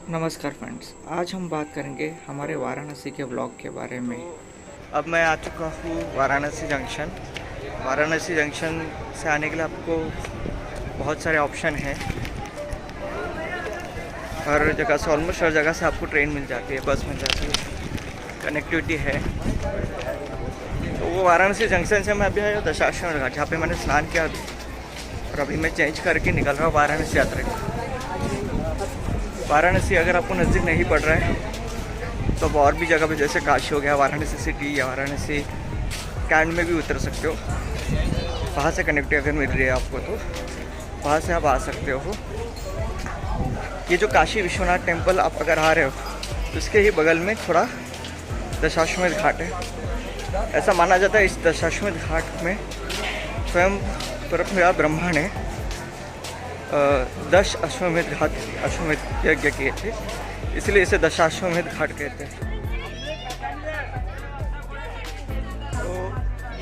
नमस्कार फ्रेंड्स, आज हम बात करेंगे हमारे वाराणसी के व्लॉग के बारे में। अब मैं आ चुका हूँ वाराणसी जंक्शन। वाराणसी जंक्शन से आने के लिए आपको बहुत सारे ऑप्शन हैं। हर जगह से, ऑलमोस्ट हर जगह से आपको ट्रेन मिल जाती है, बस मिल जाती है, कनेक्टिविटी है। तो वो वाराणसी जंक्शन से मैं अभी आया दशाश्वमेध घाट, जहाँ पे मैंने स्नान किया अभी, और अभी मैं चेंज करके निकल रहा हूँ वाराणसी यात्रा की। वाराणसी अगर आपको नज़दीक नहीं पड़ रहा है तो अब और भी जगह पे, जैसे काशी हो गया, वाराणसी सिटी या वाराणसी कैंट में भी उतर सकते हो। वहाँ से कनेक्टिविटी अगर मिल रही है आपको तो वहाँ से आप आ सकते हो। ये जो काशी विश्वनाथ टेम्पल आप अगर आ रहे हो तो इसके ही बगल में थोड़ा दशाश्वमेध घाट है। ऐसा माना जाता है इस दशाश्वमेध घाट में स्वयं परम ब्रह्मा ने 10 अश्वमेध यज्ञ किए थे, इसलिए इसे दशाश्वमेध घाट कहते हैं। तो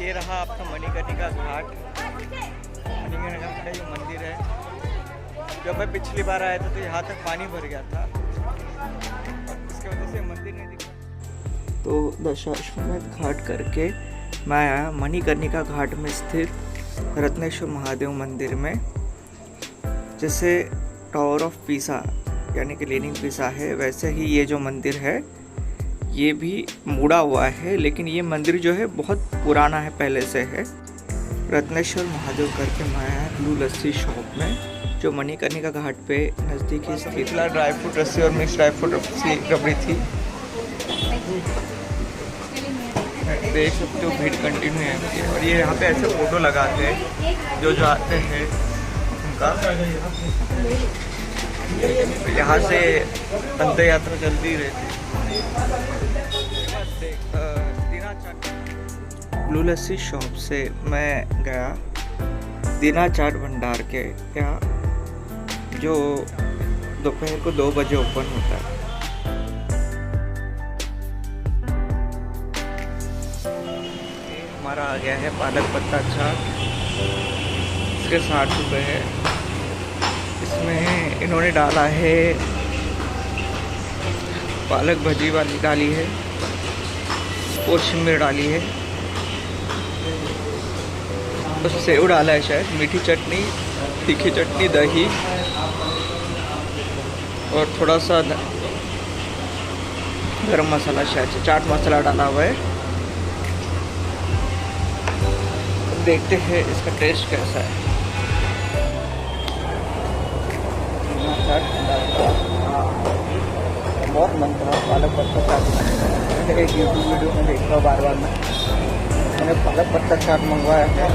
ये रहा आपका मणिकर्णिका घाट। मणिकर्णिका घाट का जो मंदिर है, जब मैं पिछली बार आया था तो यहाँ तक पानी भर गया था, इसकी वजह से मंदिर नहीं दिखा। तो दशाश्वमेध घाट करके मैं आया मणिकर्णिका घाट में स्थित रत्नेश्वर महादेव मंदिर में। जैसे टावर ऑफ पीसा यानी कि लीनिंग पीसा है, वैसे ही ये जो मंदिर है ये भी मुड़ा हुआ है, लेकिन ये मंदिर जो है बहुत पुराना है, पहले से है। रत्नेश्वर महादेव करके मैं आया ब्लू लस्सी शॉप में, जो मणिकर्णिका घाट पे नज़दीक ही स्थित। ड्राई फ्रूट लस्सी और मिक्स ड्राई फ्रूट लस्सी रबड़ी थी। देख सकते हो भीड़ कंटिन्यू है, और ये यहाँ पे ऐसे फोटो लगाते हैं जो आते हैं उनका। यहाँ से अंत यात्रा चलती रहती है। ब्लू लस्सी शॉप से मैं गया दीना चाट भंडार के यहाँ, जो दोपहर को 2 बजे ओपन होता है। हमारा आ गया है पालक पत्ता चाट, इसके 60 रुपये है। इसमें इन्होंने डाला है पालक भजी वाली डाली है और शिमला डाली है, और सेव डाला है शायद, मीठी चटनी, तीखी चटनी, दही और थोड़ा सा गरम मसाला, शायद चाट मसाला डाला हुआ है। देखते हैं इसका टेस्ट कैसा है। बहुत मन करा पालक पत्ता चाट, एक यूट्यूब वीडियो में देखा बार मैंने पालक पत्ता चाट मंगवाया है।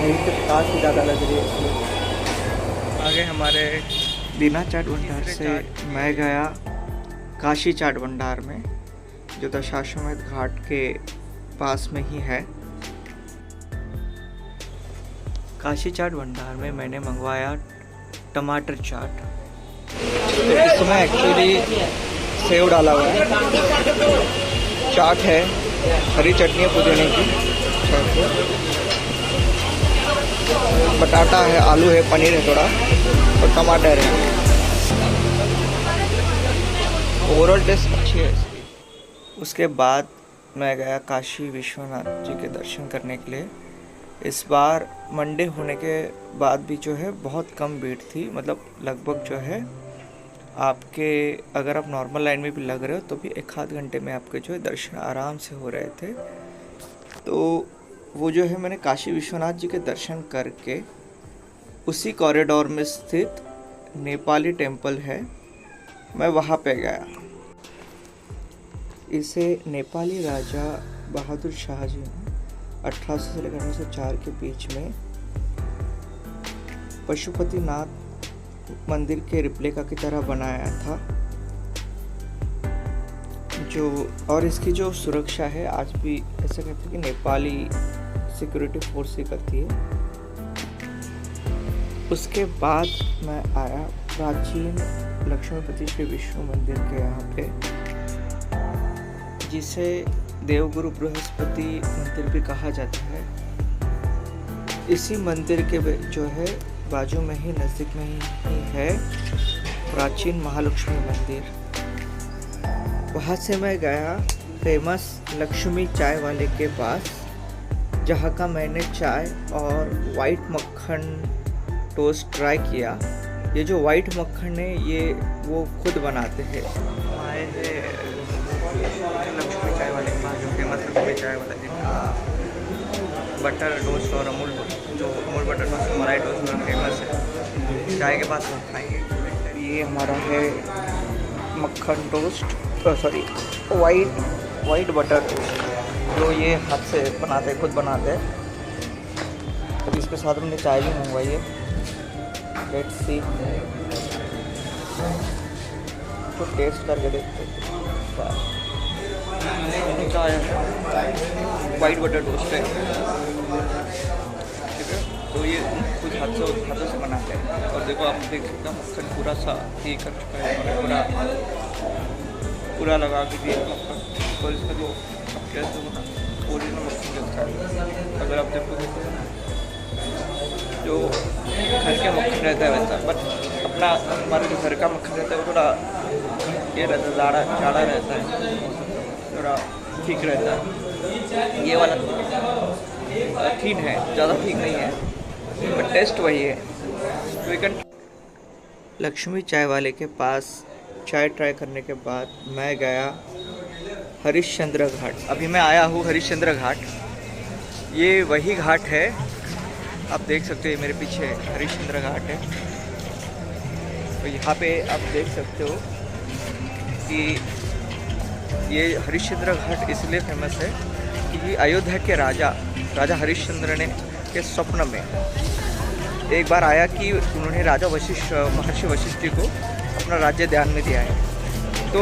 यही तो काफ़ी ज़्यादा लग रही है। आगे हमारे दीना चाट भंडार से मैं गया काशी चाट भंडार में, जो दशाश्वमेध घाट के पास में ही है। काशी चाट भंडार में मैंने मंगवाया टमाटर चाट। तो इसमें एक्चुअली सेव डाला हुआ है, चाट है, हरी चटनी है पुदीने की, बटाटा है, आलू है, पनीर है थोड़ा, और टमाटर है। ओवरऑल टेस्ट अच्छी है इसकी। उसके बाद मैं गया काशी विश्वनाथ जी के दर्शन करने के लिए। इस बार मंडे होने के बाद भी जो है बहुत कम भीड़ थी, मतलब लगभग जो है आपके, अगर आप नॉर्मल लाइन में भी लग रहे हो तो भी 1 आध घंटे में आपके जो है दर्शन आराम से हो रहे थे। तो वो जो है मैंने काशी विश्वनाथ जी के दर्शन करके उसी कॉरिडोर में स्थित नेपाली टेम्पल है, मैं वहाँ पे गया। इसे नेपाली राजा बहादुर शाह जी ने 1800 से लेकर 1804 के बीच में पशुपतिनाथ मंदिर के रिप्लिका की तरह बनाया था। जो और इसकी जो सुरक्षा है, आज भी ऐसा कहते हैं कि नेपाली सिक्योरिटी फोर्स ही करती है। उसके बाद मैं आया प्राचीन लक्ष्मीपति श्री विष्णु मंदिर के यहाँ पे, जिसे देवगुरु बृहस्पति मंदिर भी कहा जाता है, इसी मंदिर के जो है बाजू में ही, नज़दीक में ही है प्राचीन महालक्ष्मी मंदिर। वहाँ से मैं गया फेमस लक्ष्मी चाय वाले के पास, जहाँ का मैंने चाय और वाइट मक्खन टोस्ट ट्राई किया। ये जो वाइट मक्खन है ये वो खुद बनाते हैं। आए हैं लक्ष्मी चाय वाले के पास, जो फेमस लक्ष्मी चाय वाला, जिनका बटर टोस्ट और अमूल बटर टोस्ट, मलाई टोस्ट में फेमस है। चाय के पास हम खाएंगे। ये हमारा है मक्खन toast, sorry white butter toast, जो ये हाथ से बनाते हैं, खुद बनाते हैं। अब इसके साथ हमने चाय भी मंगवाई है। लेट्स सी, तो टेस्ट करके देखते हैं। वाइट बटर टोस्ट है, ठीक है। तो ये खुद हाथों से बनाते हैं। और देखो, आप देख सकते हो मक्खन पूरा सा ये कर चुका है, पूरा लगा के दिया मक्खन। और इसमें जो कैसे होना ओरिजिनल मक्खन के साथ, अगर आप देखोगे जो घर के मक्खन रहता है वैसा, बट अपना हमारा जो घर का मक्खन रहता है वो थोड़ा ये रहता है, जाड़ा रहता है, थोड़ा ठीक रहता है। ये वाला ठीक है, ज़्यादा ठीक नहीं है, बट टेस्ट वही है। लक्ष्मी चाय वाले के पास चाय ट्राई करने के बाद मैं गया हरिश्चंद्र घाट। अभी मैं आया हूँ हरिश्चंद्र घाट। ये वही घाट है, आप देख सकते हो, मेरे पीछे हरिश्चंद्र घाट है। तो यहाँ पे आप देख सकते हो कि ये हरिश्चंद्र घाट इसलिए फेमस है कि अयोध्या के राजा हरिश्चंद्र ने के स्वप्न में एक बार आया कि उन्होंने राजा महर्षि वशिष्ठ जी को अपना राज्य ध्यान में दिया है। तो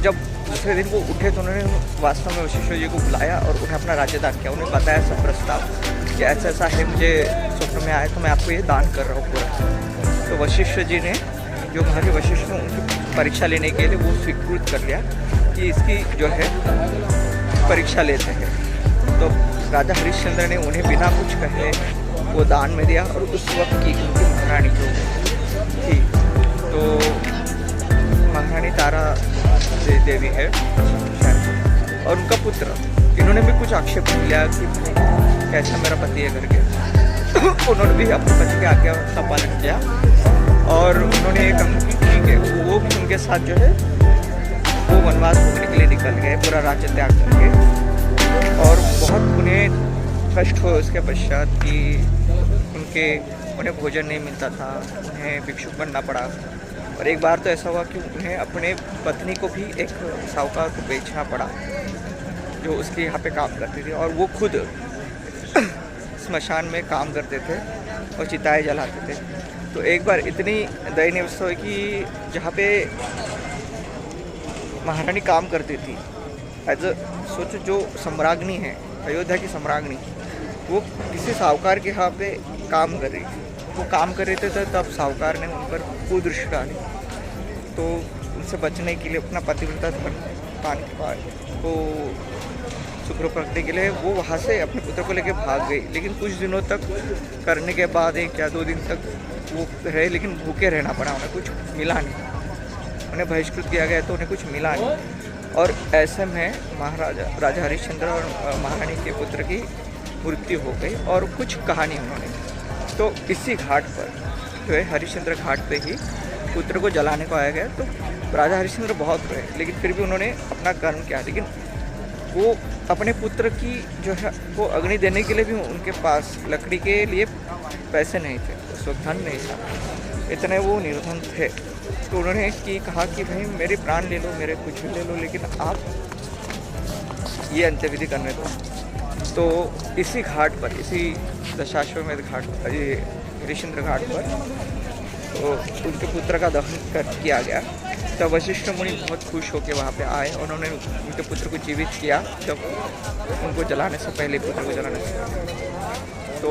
जब दूसरे दिन वो उठे तो उन्होंने वास्तव में वशिष्ठ जी को बुलाया और उन्हें अपना राज्य दान किया। उन्हें बताया सब प्रस्ताव कि ऐसा है, मुझे स्वप्न में आया तो मैं आपको ये दान कर रहा हूँ पूरा। तो वशिष्ठ जी ने, जो महर्षि वशिष्ठ ने उनकी परीक्षा लेने के लिए वो स्वीकृत कर लिया कि इसकी जो है परीक्षा लेते हैं। तो राजा हरिश्चंद्र ने उन्हें बिना कुछ कहे वो दान में दिया। और उस वक्त की उनकी महारानी जो थी, तो महारानी तारा देवी है शायद, और उनका पुत्र, इन्होंने भी कुछ आक्षेप लिया कि कैसा मेरा पति है करके। उन्होंने भी अपने पति के आज्ञा का पालन किया और उन्होंने ये कहा कि ठीक है, वो भी उनके साथ जो है वो वनवास भोगने के लिए निकल गए, पूरा राज्य त्याग करके। और बहुत उन्हें कष्ट हुआ उसके पश्चात कि उन्हें भोजन नहीं मिलता था, उन्हें भिक्षुक बनना पड़ा। और एक बार तो ऐसा हुआ कि उन्हें अपने पत्नी को भी एक साहूकार को बेचना पड़ा, जो उसके यहाँ पे काम करती थी। और वो खुद स्मशान में काम करते थे और चिताएं जलाते थे। तो एक बार इतनी दयनीय अवस्था हुई कि जहाँ पे महारानी काम करती थी, एज सोचो जो सम्राज्ञी है, अयोध्या की सम्राज्ञी, वो किसी साहूकार के यहाँ पे काम कर रही थी। वो काम कर रहे थे तब साहूकार ने उन पर कुदृष्टि डाली। तो उनसे बचने के लिए, अपना पतिव्रता को सुखरूप रखने के लिए वो वहाँ से अपने पुत्र को लेकर भाग गई। लेकिन कुछ दिनों तक करने के बाद, 1 या 2 दिन तक वो रहे, लेकिन भूखे रहना पड़ा, उन्हें कुछ मिला नहीं। उन्हें बहिष्कृत किया गया तो उन्हें कुछ मिला नहीं। और ऐसे में राजा हरिश्चंद्र और महारानी के पुत्र की मृत्यु हो गई और कुछ कहानी उन्होंने। तो इसी घाट पर जो है हरिश्चंद्र घाट पे ही पुत्र को जलाने को आया गया। तो राजा हरिश्चंद्र बहुत रोए, लेकिन फिर भी उन्होंने अपना कर्म किया। लेकिन वो अपने पुत्र की जो है वो अग्नि देने के लिए भी उनके पास लकड़ी के लिए पैसे नहीं थे, उस वक्त धन नहीं था, इतने वो निर्धन थे। तो उन्होंने कहा कि भाई मेरे प्राण ले लो, मेरे कुछ भी ले लो, लेकिन आप ये अंत्यविधि करने दो। तो इसी घाट पर, इसी दशाश्वमेध घाट, ये हरिश्चंद्र घाट पर तो उनके पुत्र का दहन किया गया। तब वशिष्ठ मुनि बहुत खुश होकर वहाँ पे आए। उन्होंने उनके पुत्र को जीवित किया, जब उनको जलाने से पहले, पुत्र को जलाने से पहले। तो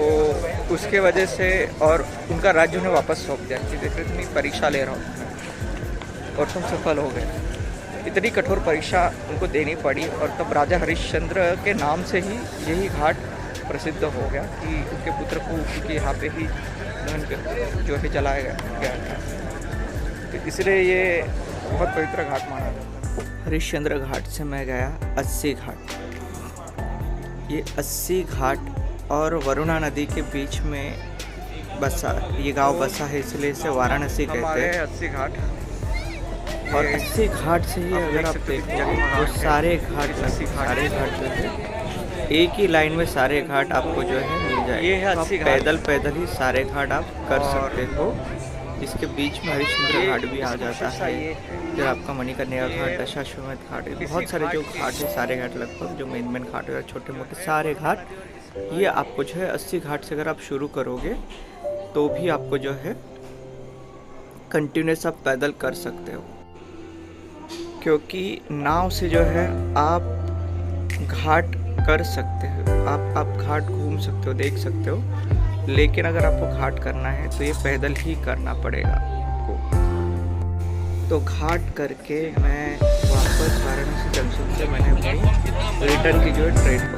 उसके वजह से और उनका राज्य उन्हें वापस सौंप दिया कि देखो इतनी परीक्षा ले रहा हूँ और तुम सफल हो गए। इतनी कठोर परीक्षा उनको देनी पड़ी और तब राजा हरिश्चंद्र के नाम से ही यही घाट प्रसिद्ध हो गया कि उनके पुत्र को क्योंकि यहाँ पे ही दहन जो है जलाया गया था, तो इसलिए ये बहुत पवित्र घाट माना जाता है। हरिश्चंद्र घाट से मैं गया अस्सी घाट। ये अस्सी घाट और वरुणा नदी के बीच में बसा, ये गांव बसा है, इसलिए इसे वाराणसी कहते हैं। अस्सी घाट और अस्सी घाट से ही अगर आप देखो तो सारे घाट जो है एक ही लाइन में सारे घाट आपको जो है मिल जाएंगे। ये है अस्सी घाट। पैदल ही सारे घाट आप कर सकते हो। इसके बीच में हरिश्चंद्र घाट भी आ जाता है, फिर आपका मणिकर्णिका घाट, दशाश्वमेध घाट, बहुत सारे जो घाट है, सारे घाट लगभग जो मेन घाट है, छोटे मोटे सारे घाट, ये आपको जो है 80 घाट से अगर आप शुरू करोगे तो भी आपको जो है कंटिन्यूस आप पैदल कर सकते हो, क्योंकि नाव से जो है आप घाट कर सकते हो, आप घाट घूम सकते हो, देख सकते हो, लेकिन अगर आपको घाट करना है तो ये पैदल ही करना पड़ेगा आपको। तो घाट करके मैं वापस वाराणसी जंक्शन से मैंने अपनी रिटर्न की जो है ट्रेन